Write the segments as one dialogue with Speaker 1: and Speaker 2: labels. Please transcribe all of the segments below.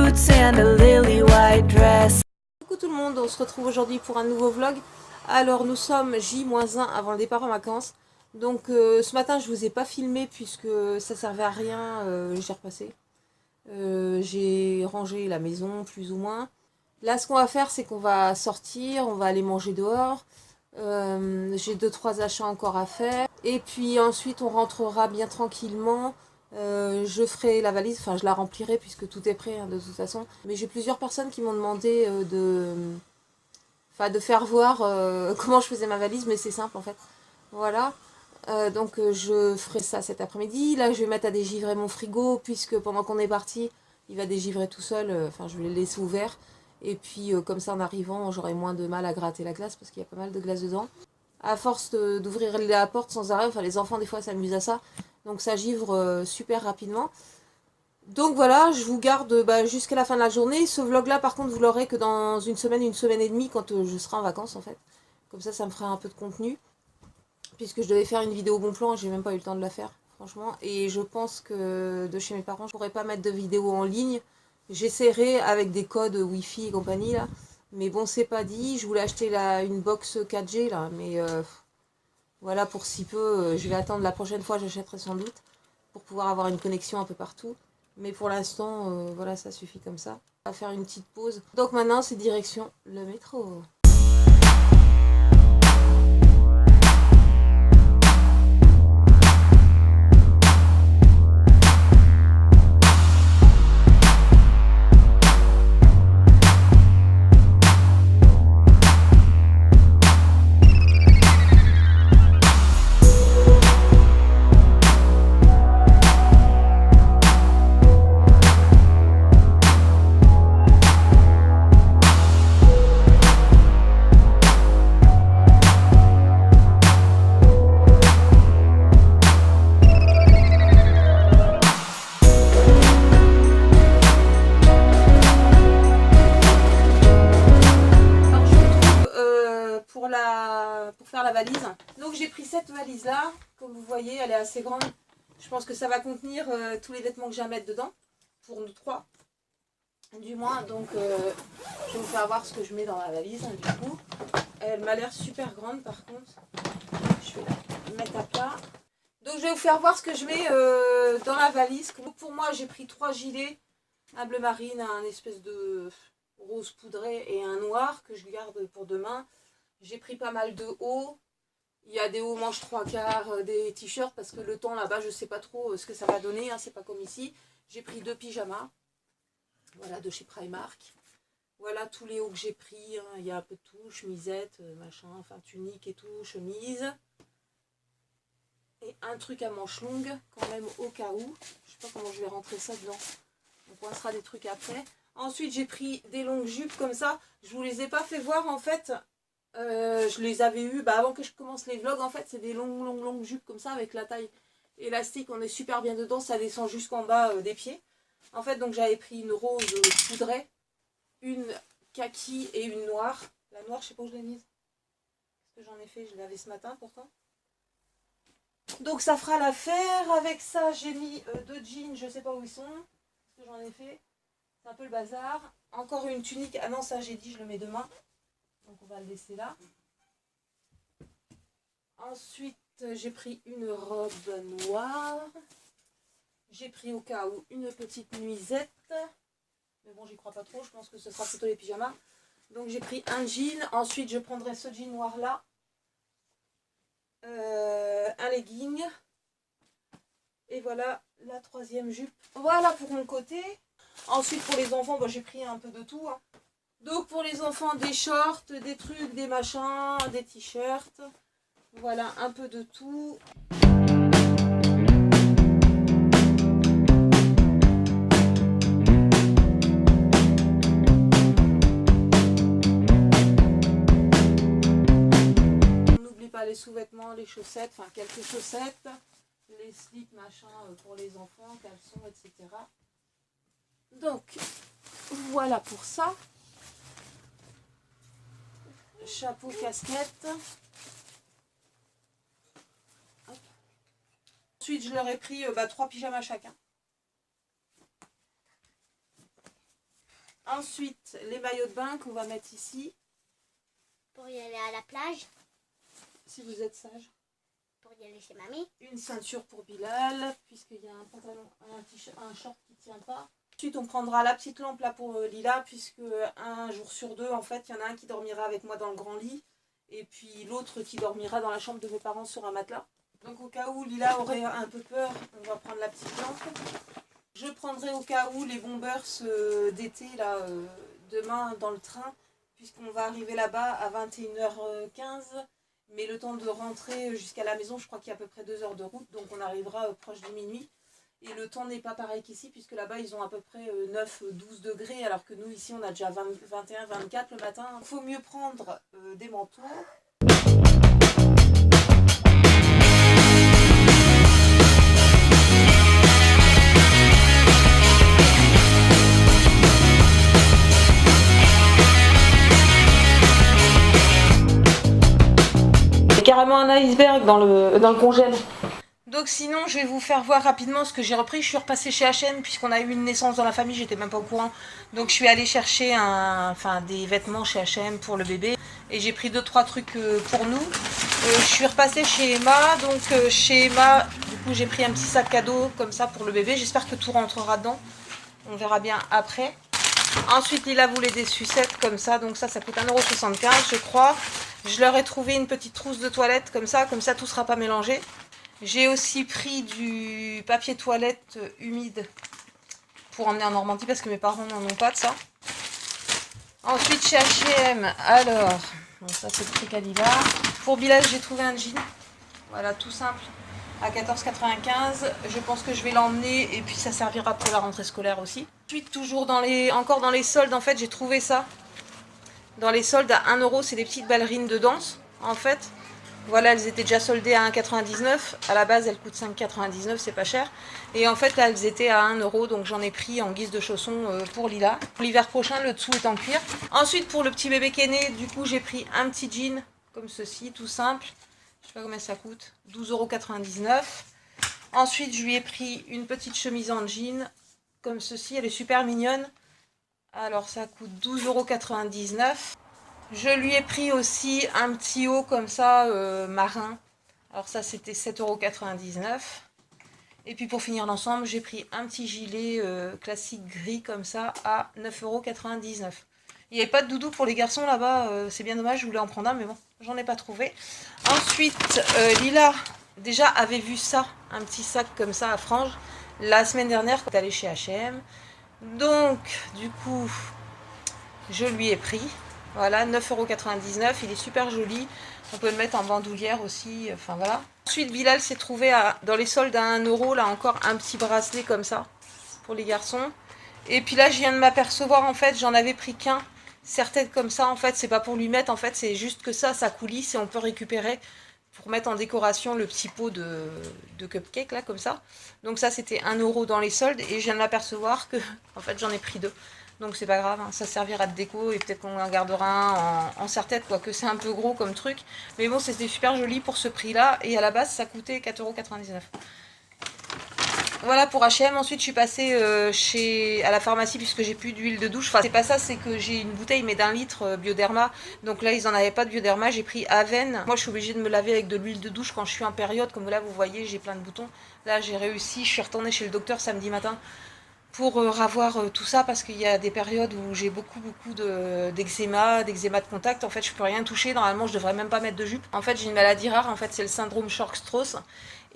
Speaker 1: boots and a lily white dress.
Speaker 2: Coucou tout le monde, on se retrouve aujourd'hui pour un nouveau vlog. Alors nous sommes J-1 avant le départ en vacances. Donc ce matin je vous ai pas filmé puisque ça servait à rien, j'ai repassé. J'ai rangé la maison plus ou moins. Là ce qu'on va faire c'est qu'on va sortir, on va aller manger dehors. J'ai 2-3 achats encore à faire. Et puis ensuite on rentrera bien tranquillement. Je ferai la valise, enfin je la remplirai puisque tout est prêt hein, de toute façon. Mais j'ai plusieurs personnes qui m'ont demandé de faire voir comment je faisais ma valise, mais c'est simple en fait. Voilà. Donc je ferai ça cet après-midi. Là je vais mettre à dégivrer mon frigo puisque pendant qu'on est parti, il va dégivrer tout seul. Enfin je vais le laisser ouvert. Et puis comme ça en arrivant, j'aurai moins de mal à gratter la glace parce qu'il y a pas mal de glace dedans. À force d'ouvrir la porte sans arrêt, enfin les enfants des fois s'amusent à ça. Donc ça givre super rapidement. Donc voilà, je vous garde jusqu'à la fin de la journée. Ce vlog là par contre vous l'aurez que dans une semaine et demie quand je serai en vacances en fait. Comme ça me fera un peu de contenu. Puisque je devais faire une vidéo bon plan, j'ai même pas eu le temps de la faire franchement. Et je pense que de chez mes parents je pourrais pas mettre de vidéo en ligne. J'essaierai avec des codes Wi-Fi et compagnie là. Mais bon c'est pas dit, je voulais acheter une box 4G là. Mais voilà pour si peu, je vais attendre la prochaine fois, j'achèterai sans doute. Pour pouvoir avoir une connexion un peu partout. Mais pour l'instant, voilà, ça suffit comme ça. On va faire une petite pause. Donc maintenant, c'est direction le métro. Pour faire la valise. Donc j'ai pris cette valise là, comme vous voyez elle est assez grande. Je pense que ça va contenir tous les vêtements que j'ai à mettre dedans, pour nous trois du moins. Donc je vais vous faire voir ce que je mets dans la valise hein, du coup. Elle m'a l'air super grande par contre. Je vais la mettre à plat. Donc je vais vous faire voir ce que je mets dans la valise. Pour moi j'ai pris 3 gilets, un bleu marine, un espèce de rose poudré et un noir que je garde pour demain. J'ai pris pas mal de hauts. Il y a des hauts manches 3/4, des t-shirts parce que le temps là-bas, je sais pas trop ce que ça va donner. Hein, c'est pas comme ici. J'ai pris 2 pyjamas. Voilà, de chez Primark. Voilà tous les hauts que j'ai pris. Hein. Il y a un peu de tout, chemisette, machin, enfin tunique et tout, chemise. Et un truc à manches longues, quand même au cas où. Je sais pas comment je vais rentrer ça dedans. On coincera des trucs après. Ensuite, j'ai pris des longues jupes comme ça. Je vous les ai pas fait voir en fait. Je les avais eues avant que je commence les vlogs. En fait c'est des longues jupes comme ça avec la taille élastique, on est super bien dedans, ça descend jusqu'en bas des pieds. En fait donc j'avais pris une rose poudrée, une kaki et une noire. La noire je sais pas où je l'ai mise, parce que j'en ai fait, je l'avais ce matin pourtant. Donc ça fera l'affaire. Avec ça j'ai mis 2 jeans, je sais pas où ils sont, parce que j'en ai fait, c'est un peu le bazar. Encore une tunique, ah non ça j'ai dit je le mets demain. Donc on va le laisser là. Ensuite, j'ai pris une robe noire. J'ai pris au cas où une petite nuisette. Mais bon, j'y crois pas trop. Je pense que ce sera plutôt les pyjamas. Donc j'ai pris un jean. Ensuite, je prendrai ce jean noir là. Un legging. Et voilà la 3e jupe. Voilà pour mon côté. Ensuite, pour les enfants, j'ai pris un peu de tout. Hein. Donc pour les enfants, des shorts, des trucs, des machins, des t-shirts. Voilà, un peu de tout. On n'oublie pas les sous-vêtements, les chaussettes, enfin quelques chaussettes, les slips, machin pour les enfants, caleçons, etc. Donc, voilà pour ça. Chapeau, casquette. Hop. Ensuite, je leur ai pris 3 pyjamas chacun. Ensuite, les maillots de bain qu'on va mettre ici.
Speaker 3: Pour y aller à la plage,
Speaker 2: Si vous êtes sage.
Speaker 3: pour y aller chez mamie.
Speaker 2: Une ceinture pour Bilal, puisqu'il y a un pantalon, un short qui ne tient pas. Ensuite, on prendra la petite lampe là pour Lila, puisque un jour sur deux, en fait, il y en a un qui dormira avec moi dans le grand lit, et puis l'autre qui dormira dans la chambre de mes parents sur un matelas. Donc au cas où Lila aurait un peu peur, on va prendre la petite lampe. Je prendrai au cas où les bombers d'été là demain dans le train, puisqu'on va arriver là-bas à 21h15. Mais le temps de rentrer jusqu'à la maison, je crois qu'il y a à peu près 2 heures de route, donc on arrivera proche de minuit. Et le temps n'est pas pareil qu'ici, puisque là-bas ils ont à peu près 9-12 degrés, alors que nous ici on a déjà 21-24 le matin. Il faut mieux prendre des manteaux. Carrément un iceberg dans le congèle. Donc sinon je vais vous faire voir rapidement ce que j'ai repris. Je suis repassée chez H&M puisqu'on a eu une naissance dans la famille, j'étais même pas au courant. Donc je suis allée chercher des vêtements chez H&M pour le bébé. Et j'ai pris 2-3 trucs pour nous. Je suis repassée chez Emma. Donc chez Emma, du coup j'ai pris un petit sac cadeau comme ça pour le bébé. J'espère que tout rentrera dedans. On verra bien après. Ensuite Lila voulait des sucettes comme ça. Donc ça coûte 1,75 € je crois. Je leur ai trouvé une petite trousse de toilette comme ça tout sera pas mélangé. J'ai aussi pris du papier toilette humide pour emmener en Normandie parce que mes parents n'en ont pas de ça. Ensuite chez H&M, alors, bon, ça c'est le truc à Lila. Pour Bilal j'ai trouvé un jean, voilà tout simple, à 14,95 €. Je pense que je vais l'emmener et puis ça servira pour la rentrée scolaire aussi. Ensuite toujours encore dans les soldes, en fait j'ai trouvé ça. Dans les soldes à 1 €, c'est des petites ballerines de danse, en fait. Voilà, elles étaient déjà soldées à 1,99 €. À la base, elles coûtent 5,99 €, c'est pas cher. Et en fait, là, elles étaient à 1 €, donc j'en ai pris en guise de chaussons pour Lila. Pour l'hiver prochain, le dessous est en cuir. Ensuite, pour le petit bébé qui est né, du coup, j'ai pris un petit jean, comme ceci, tout simple. Je sais pas combien ça coûte, 12,99 €. Ensuite, je lui ai pris une petite chemise en jean, comme ceci. Elle est super mignonne. Alors ça coûte 12,99 €. Je lui ai pris aussi un petit haut comme ça, marin. Alors ça c'était 7,99 €. Et puis pour finir l'ensemble, j'ai pris un petit gilet classique gris comme ça à 9,99 €. Il n'y avait pas de doudou pour les garçons là-bas, c'est bien dommage, je voulais en prendre un, mais bon, j'en ai pas trouvé. Ensuite, Lila déjà avait vu ça, un petit sac comme ça à franges, la semaine dernière quand elle est chez H&M. Donc, du coup, je lui ai pris, voilà, 9,99 €, il est super joli, on peut le mettre en bandoulière aussi, enfin voilà. Ensuite, Bilal s'est trouvé dans les soldes à 1 €, là encore, un petit bracelet comme ça, pour les garçons. Et puis là, je viens de m'apercevoir, en fait, j'en avais pris qu'un, certaines comme ça, en fait, c'est pas pour lui mettre, en fait, c'est juste que ça coulisse et on peut récupérer pour mettre en décoration le petit pot de cupcake là comme ça. Donc ça c'était 1 € dans les soldes et je viens de m'apercevoir que en fait j'en ai pris 2. Donc c'est pas grave, hein, ça servira de déco et peut-être qu'on en gardera un en serre-tête, quoique c'est un peu gros comme truc. Mais bon, c'était super joli pour ce prix là et à la base ça coûtait 4,99 €. Voilà pour H&M. Ensuite je suis passée à la pharmacie puisque j'ai plus d'huile de douche. Enfin c'est pas ça, c'est que j'ai une bouteille mais d'1 litre Bioderma. Donc là ils en avaient pas de Bioderma, j'ai pris Aven. Moi je suis obligée de me laver avec de l'huile de douche quand je suis en période. Comme là vous voyez j'ai plein de boutons. Là j'ai réussi, je suis retournée chez le docteur samedi matin pour revoir tout ça parce qu'il y a des périodes où j'ai beaucoup d'eczéma de contact. En fait je peux rien toucher, normalement je devrais même pas mettre de jupe. En fait j'ai une maladie rare, en fait c'est le syndrome Chork-Strauss.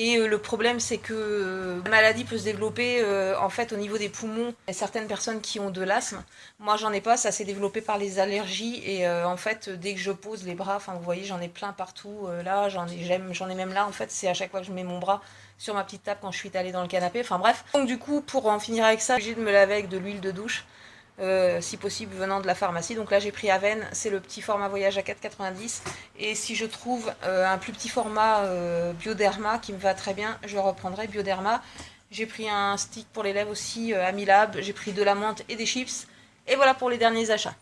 Speaker 2: Et le problème c'est que la maladie peut se développer en fait au niveau des poumons. Il y a certaines personnes qui ont de l'asthme. Moi j'en ai pas, ça s'est développé par les allergies. Et en fait dès que je pose les bras, enfin vous voyez j'en ai plein partout. Là j'en ai même là en fait, c'est à chaque fois que je mets mon bras sur ma petite table quand je suis étalée dans le canapé. Enfin bref. Donc du coup pour en finir avec ça, j'ai obligée de me laver avec de l'huile de douche. Si possible venant de la pharmacie. Donc là j'ai pris Aven, c'est le petit format voyage à 4,90 €. Et si je trouve un plus petit format Bioderma qui me va très bien, je reprendrai Bioderma. J'ai pris un stick pour les lèvres aussi, Amilab, j'ai pris de la menthe et des chips. Et voilà pour les derniers achats.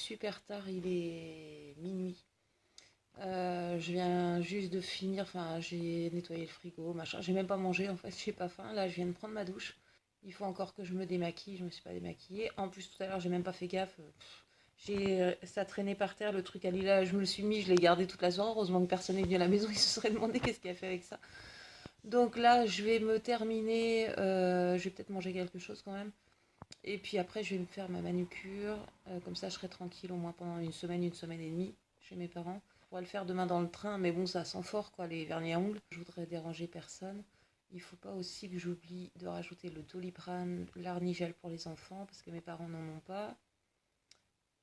Speaker 4: super tard, il est minuit. Je viens juste de finir, enfin j'ai nettoyé le frigo, machin. J'ai même pas mangé en fait, j'ai pas faim. Là je viens de prendre ma douche. Il faut encore que je me démaquille, je me suis pas démaquillée. En plus tout à l'heure j'ai même pas fait gaffe. Ça traînait par terre le truc à Lila, je me le suis mis, je l'ai gardé toute la soirée. Heureusement que personne n'est venu à la maison, il se serait demandé qu'est-ce qu'il a fait avec ça. Donc là je vais me terminer, je vais peut-être manger quelque chose quand même. Et puis après je vais me faire ma manucure, comme ça je serai tranquille au moins pendant une semaine et demie chez mes parents. Je pourrais le faire demain dans le train, mais bon, ça sent fort, quoi, les vernis à ongles. Je voudrais déranger personne. Il faut pas aussi que j'oublie de rajouter le Doliprane, l'arnigel pour les enfants, parce que mes parents n'en ont pas.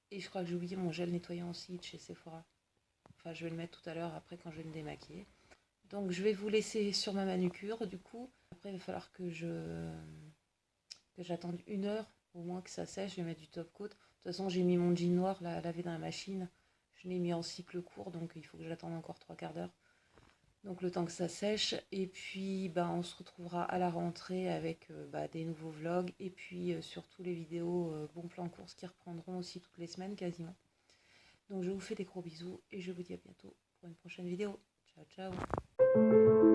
Speaker 4: Et je crois que j'ai oublié mon gel nettoyant aussi de chez Sephora. Enfin, je vais le mettre tout à l'heure, après, quand je vais me démaquiller. Donc, je vais vous laisser sur ma manucure, du coup. Après, il va falloir que j'attende 1 heure, au moins que ça sèche. Je vais mettre du top coat. De toute façon, j'ai mis mon jean noir, là, à laver dans la machine. Je l'ai mis en cycle court, donc il faut que j'attende encore 3/4 d'heure. Donc le temps que ça sèche. Et puis bah, on se retrouvera à la rentrée avec des nouveaux vlogs. Et puis surtout les vidéos bon plan course qui reprendront aussi toutes les semaines quasiment. Donc je vous fais des gros bisous et je vous dis à bientôt pour une prochaine vidéo. Ciao ciao.